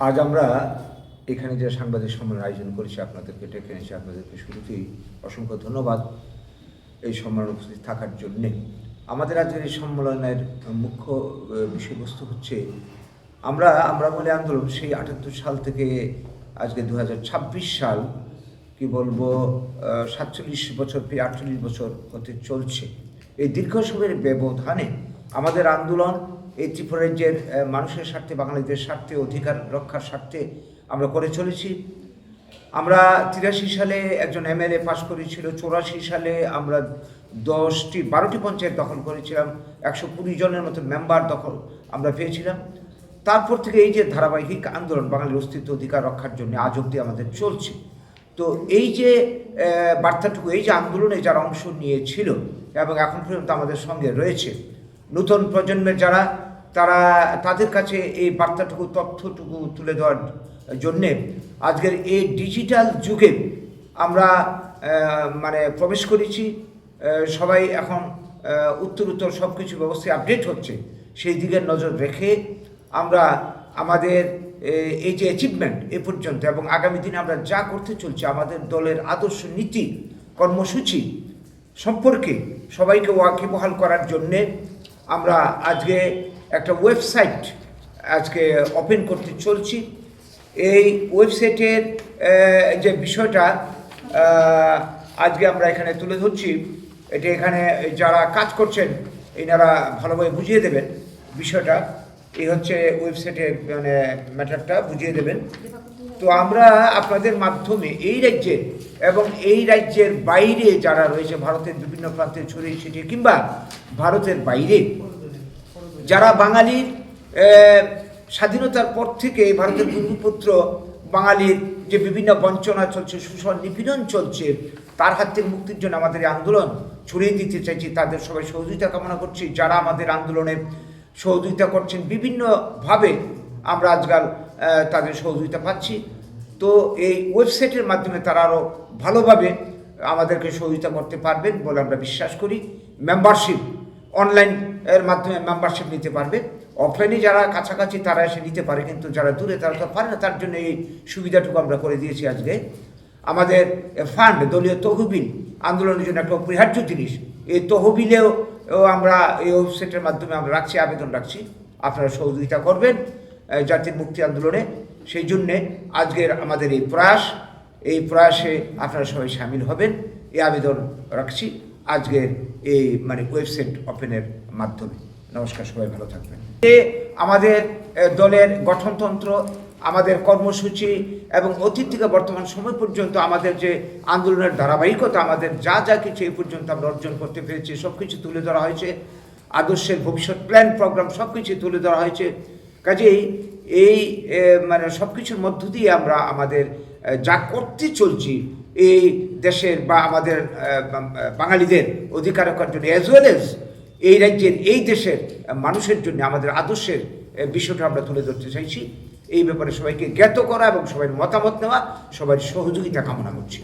আজ আমরা এখানে যে সাংবাদিক সম্মেলন আয়োজন করেছি, আপনাদেরকে ডেকে এনেছি, আপনাদেরকে শুরুতেই অসংখ্য ধন্যবাদ এই সম্মেলনে উপস্থিত থাকার জন্যে। আমাদের আজকের এই সম্মেলনের মুখ্য বিষয়বস্তু হচ্ছে আমরা বলে আন্দোলন সেই ৭৮ সাল থেকে আজকে ২০২৬ সাল, কি বলবো, ৪৭ বছর, প্রায় ৪৮ বছর হতে চলছে। এই দীর্ঘ সময়ের ব্যবধানে আমাদের আন্দোলন এই ত্রিপুরা রাজ্যের মানুষের স্বার্থে, বাঙালিদের স্বার্থে, অধিকার রক্ষার স্বার্থে আমরা করে চলেছি। আমরা ৮৩ সালে একজন এমএলএ পাশ করেছিল, ৮৪ সালে আমরা ১২টি পঞ্চায়েত দখল করেছিলাম, ১২০ জনের মতো মেম্বার দখল আমরা পেয়েছিলাম। তারপর থেকে এই যে ধারাবাহিক আন্দোলন বাঙালির অস্তিত্ব অধিকার রক্ষার জন্য আজ অবধি আমাদের চলছে। তো এই যে বার্তাটুকু, এই যে আন্দোলনে যারা অংশ নিয়েছিল এবং এখন পর্যন্ত আমাদের সঙ্গে রয়েছে, নতুন প্রজন্মের যারা, তাদের কাছে এই বার্তাটুকু, তথ্যটুকু তুলে দেওয়ার জন্যে আজকের এই ডিজিটাল যুগে আমরা প্রবেশ করেছি। সবাই এখন উত্তর সব কিছু ব্যবস্থায় আপডেট হচ্ছে, সেই দিকে নজর রেখে আমরা আমাদের এই যে অ্যাচিভমেন্ট এ পর্যন্ত এবং আগামী দিনে আমরা যা করতে চলছি, আমাদের দলের আদর্শ, নীতি, কর্মসূচি সম্পর্কে সবাইকে ওয়াকিবহাল করার জন্যে আমরা আজকে একটা ওয়েবসাইট আজকে ওপেন করতে চলছি। এই ওয়েবসাইটের যে বিষয়টা আজকে আমরা এখানে তুলে ধরছি, এটা এখানে যারা কাজ করছেন এনারা ভালোভাবে বুঝিয়ে দেবেন বিষয়টা। এই হচ্ছে ওয়েবসাইটের ম্যাটারটা বুঝিয়ে দেবেন। তো আমরা আপনাদের মাধ্যমে এই রাজ্যের এবং এই রাজ্যের বাইরে যারা রয়েছে, ভারতের বিভিন্ন প্রান্তে ছড়িয়ে ছিটিয়ে কিংবা ভারতের বাইরে যারা বাঙালির স্বাধীনতার পর থেকে ভারতের ভূমিপুত্র বাঙালির যে বিভিন্ন বঞ্চনা চলছে, শোষণ নিপীড়ন চলছে, তার হাত থেকে মুক্তির জন্য আমাদের এই আন্দোলন ছড়িয়ে দিতে চাইছি। তাদের সবাই সহযোগিতা কামনা করছি। যারা আমাদের আন্দোলনে সহযোগিতা করছেন বিভিন্নভাবে, আমরা আজকাল তাদের সহযোগিতা পাচ্ছি। তো এই ওয়েবসাইটের মাধ্যমে তারা আরও ভালোভাবে আমাদেরকে সহযোগিতা করতে পারবেন বলে আমরা বিশ্বাস করি। মেম্বারশিপ অনলাইন এর মাধ্যমে মেম্বারশিপ নিতে পারবে। অফলাইনে যারা কাছাকাছি তারা এসে নিতে পারে, কিন্তু যারা দূরে তারা তো পারে না। তার জন্য এই সুবিধাটুকু আমরা করে দিয়েছি আজকে। আমাদের ফান্ড, দলীয় তহবিল আন্দোলনের জন্য একটা অপরিহার্য জিনিস। এই তহবিলেও আমরা এই ওয়েবসাইটের মাধ্যমে আমরা আবেদন রাখছি, আপনারা সহযোগিতা করবেন জাতির মুক্তি আন্দোলনে। সেই জন্যে আজকের আমাদের এই প্রয়াসে আপনারা সবাই সামিল হবেন, এই আবেদন রাখছি আজকের এই ওয়েবসাইট ওপেনের মাধ্যমে। নমস্কার, সবাই ভালো থাকবেন। আমাদের দলের গঠনতন্ত্র, আমাদের কর্মসূচি এবং অতীত থেকে বর্তমান সময় পর্যন্ত আমাদের যে আন্দোলনের ধারাবাহিকতা, আমাদের যা কিছু এই পর্যন্ত আমরা অর্জন করতে পেরেছি সব কিছু তুলে ধরা হয়েছে। আদর্শের ভবিষ্যৎ প্ল্যান, প্রোগ্রাম সব কিছু তুলে ধরা হয়েছে। কাজেই এই সব কিছুর মধ্য দিয়ে আমরা আমাদের যা করতে চলছি এই দেশের বা আমাদের বাঙালিদের অধিকার রক্ষার জন্য, অ্যাজ ওয়েল এজ এই রাজ্যের, এই দেশের মানুষের জন্য আমাদের আদর্শের বিষয়টা আমরা তুলে ধরতে চাইছি। এই ব্যাপারে সবাইকে জ্ঞাত করা এবং সবাই মতামত নেওয়া, সবার সহযোগিতা কামনা করছি।